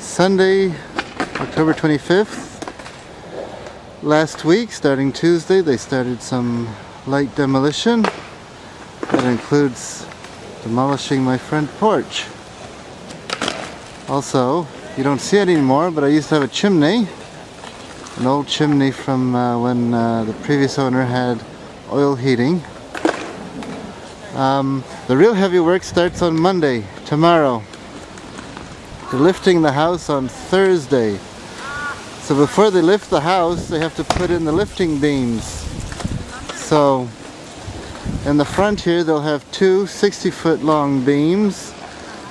Sunday, October 25th. Last week, starting Tuesday, they started some light demolition. That includes demolishing my front porch. Also, you don't see it anymore, but I used to have a chimney. An old chimney from when the previous owner had oil heating. The real heavy work starts on Monday, tomorrow. They're lifting the house on Thursday. So before they lift the house, they have to put in the lifting beams. So in the front here, they'll have two 60-foot long beams,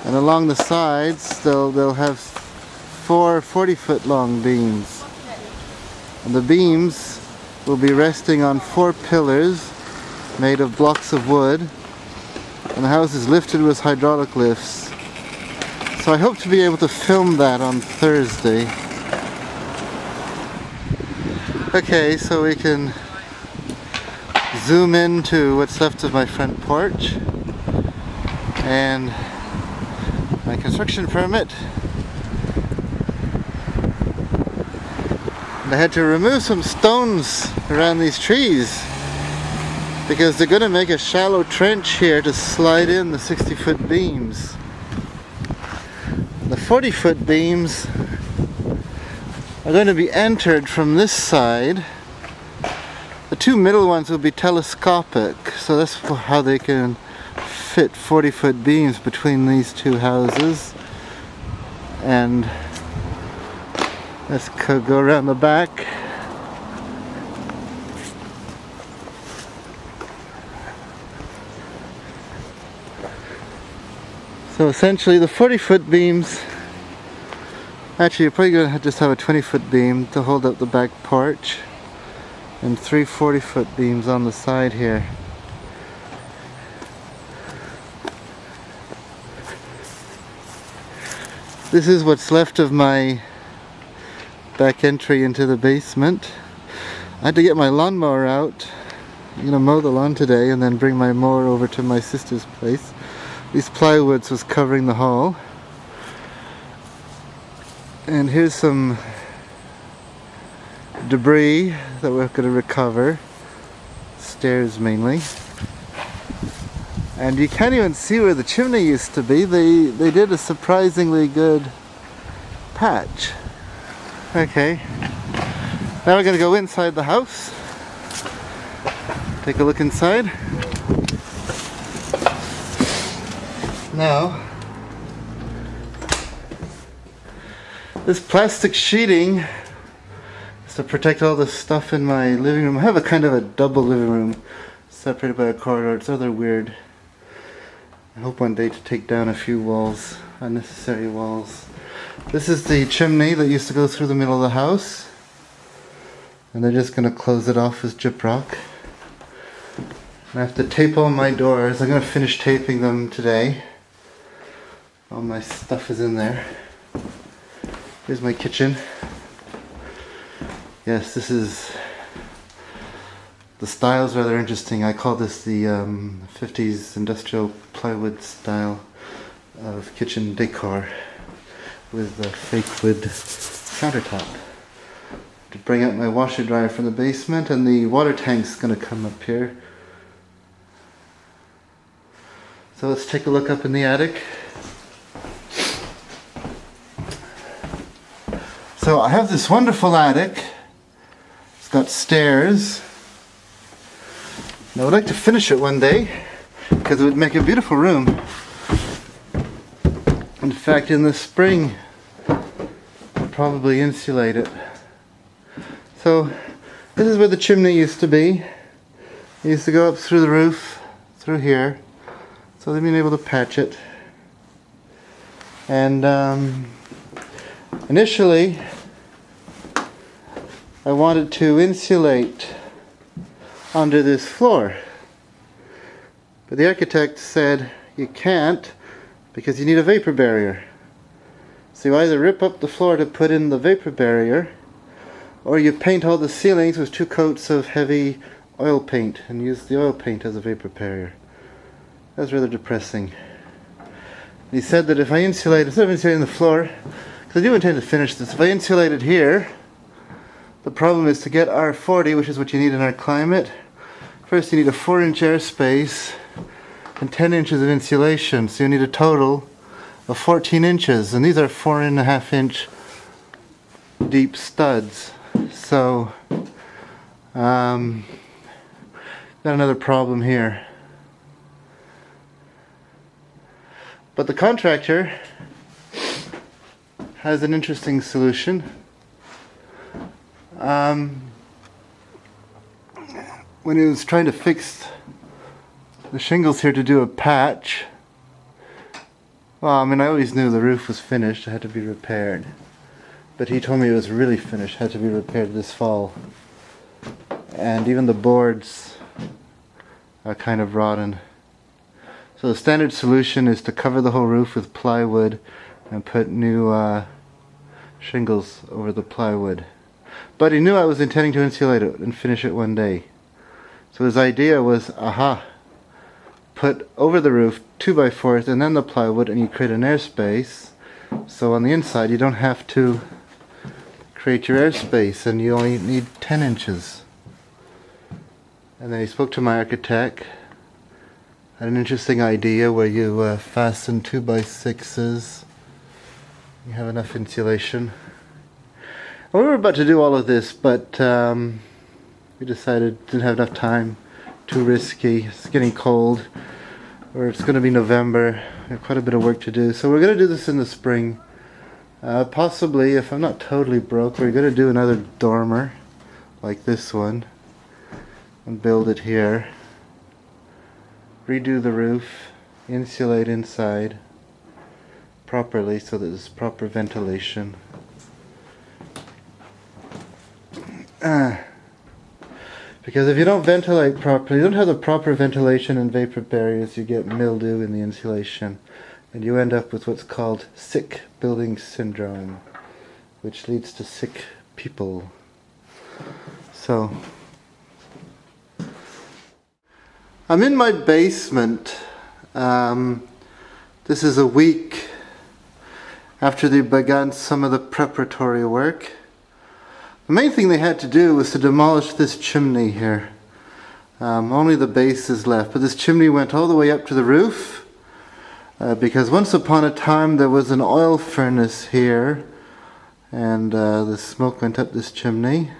and along the sides, they'll have four 40-foot long beams. And the beams will be resting on 4 pillars made of blocks of wood, and the house is lifted with hydraulic lifts. So I hope to be able to film that on Thursday. Okay, so we can zoom into what's left of my front porch and my construction permit. And I had to remove some stones around these trees because they're going to make a shallow trench here to slide in the 60-foot beams. The 40-foot beams are going to be entered from this side. The two middle ones will be telescopic, so that's how they can fit 40-foot beams between these two houses. And let's go around the back. So essentially the 40-foot beams, actually you're probably going to just have a 20-foot beam to hold up the back porch, and 3 40-foot beams on the side here. This is what's left of my back entry into the basement. I had to get my lawnmower out. I'm going to mow the lawn today and then bring my mower over to my sister's place. These plywoods was covering the hall. And here's some debris that we're going to recover. Stairs mainly. And you can't even see where the chimney used to be. They did a surprisingly good patch. Okay. Now we're going to go inside the house. Take a look inside. Now, this plastic sheeting is to protect all the stuff in my living room. I have a kind of a double living room separated by a corridor. It's rather weird. I hope one day to take down a few walls, unnecessary walls. This is the chimney that used to go through the middle of the house, and they're just going to close it off with gyprock. I have to tape all my doors. I'm going to finish taping them today. All my stuff is in there. Here's my kitchen. Yes, this is... the style is rather interesting. I call this the 50s industrial plywood style of kitchen decor with a fake wood countertop. To bring out my washer dryer from the basement, and the water tank's going to come up here. So let's take a look up in the attic. So I have this wonderful attic. It's got stairs. And I would like to finish it one day because it would make a beautiful room. In fact, in the spring I'll probably insulate it. So this is where the chimney used to be. It used to go up through the roof, through here. So they've been able to patch it. And initially I wanted to insulate under this floor, but the architect said you can't because you need a vapor barrier. So you either rip up the floor to put in the vapor barrier, or you paint all the ceilings with 2 coats of heavy oil paint and use the oil paint as a vapor barrier. That's rather depressing. He said that if I insulate, instead of insulating the floor, Because I do intend to finish this. If I insulate it here, the problem is to get R40, which is what you need in our climate. First you need a 4-inch airspace and 10 inches of insulation. So you need a total of 14 inches. And these are 4.5-inch deep studs. So, got another problem here. But the contractor has an interesting solution. When he was trying to fix the shingles here to do a patch, well, I mean, I always knew the roof was finished, it had to be repaired. But he told me it was really finished, had to be repaired this fall. And even the boards are kind of rotten. So the standard solution is to cover the whole roof with plywood and put new shingles over the plywood. But he knew I was intending to insulate it and finish it one day. So his idea was, put over the roof 2x4s and then the plywood, and you create an airspace. So on the inside you don't have to create your airspace, and you only need 10 inches. And then he spoke to my architect. Had an interesting idea where you fasten 2x6s. You have enough insulation. And we were about to do all of this, but we decided didn't have enough time. Too risky. It's getting cold. Or it's going to be November. We have quite a bit of work to do. So we're going to do this in the spring. Possibly, if I'm not totally broke, we're going to do another dormer like this one and build it here. Redo the roof, insulate inside properly so that there's proper ventilation. Because if you don't ventilate properly, you don't have the proper ventilation and vapor barriers, you get mildew in the insulation. And you end up with what's called sick building syndrome, which leads to sick people. So, I'm in my basement. This is a week after they began some of the preparatory work. The main thing they had to do was to demolish this chimney here. Only the base is left, but this chimney went all the way up to the roof because once upon a time there was an oil furnace here, and the smoke went up this chimney,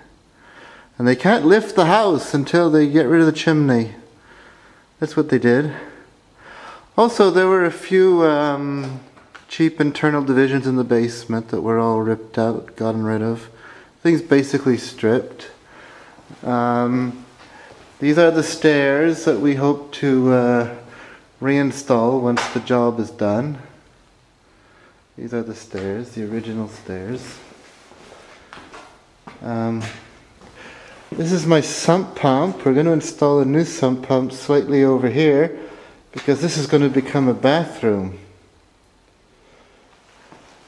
and they can't lift the house until they get rid of the chimney. That's what they did. Also, there were a few cheap internal divisions in the basement that were all ripped out, gotten rid of. Things basically stripped. These are the stairs that we hope to reinstall once the job is done. These are the stairs, the original stairs. This is my sump pump. We're going to install a new sump pump slightly over here because this is going to become a bathroom.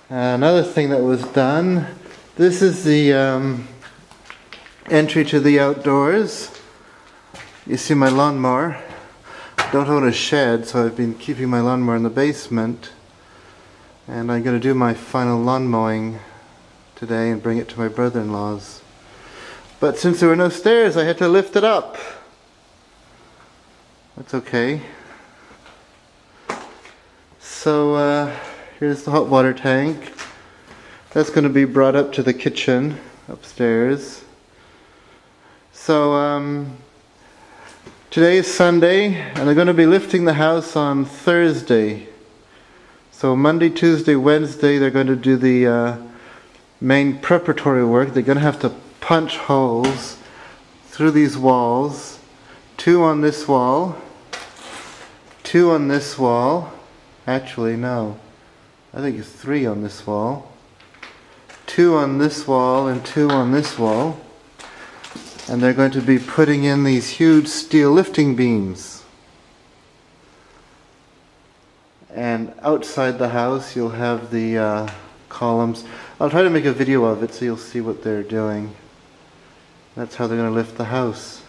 Another thing that was done, this is the entry to the outdoors. You see my lawnmower. I don't own a shed, so I've been keeping my lawnmower in the basement. And I'm going to do my final lawn mowing today and bring it to my brother-in-law's. But since there were no stairs, I had to lift it up. That's okay. So here's the hot water tank. That's going to be brought up to the kitchen upstairs. So today is Sunday, and they're going to be lifting the house on Thursday. So Monday, Tuesday, Wednesday, they're going to do the main preparatory work. They're going to have to punch holes through these walls. 2 on this wall, 2 on this wall. Actually, no. I think it's 3 on this wall. 2 on this wall and 2 on this wall. And they're going to be putting in these huge steel lifting beams. And outside the house you'll have the columns. I'll try to make a video of it so you'll see what they're doing. That's how they're going to lift the house.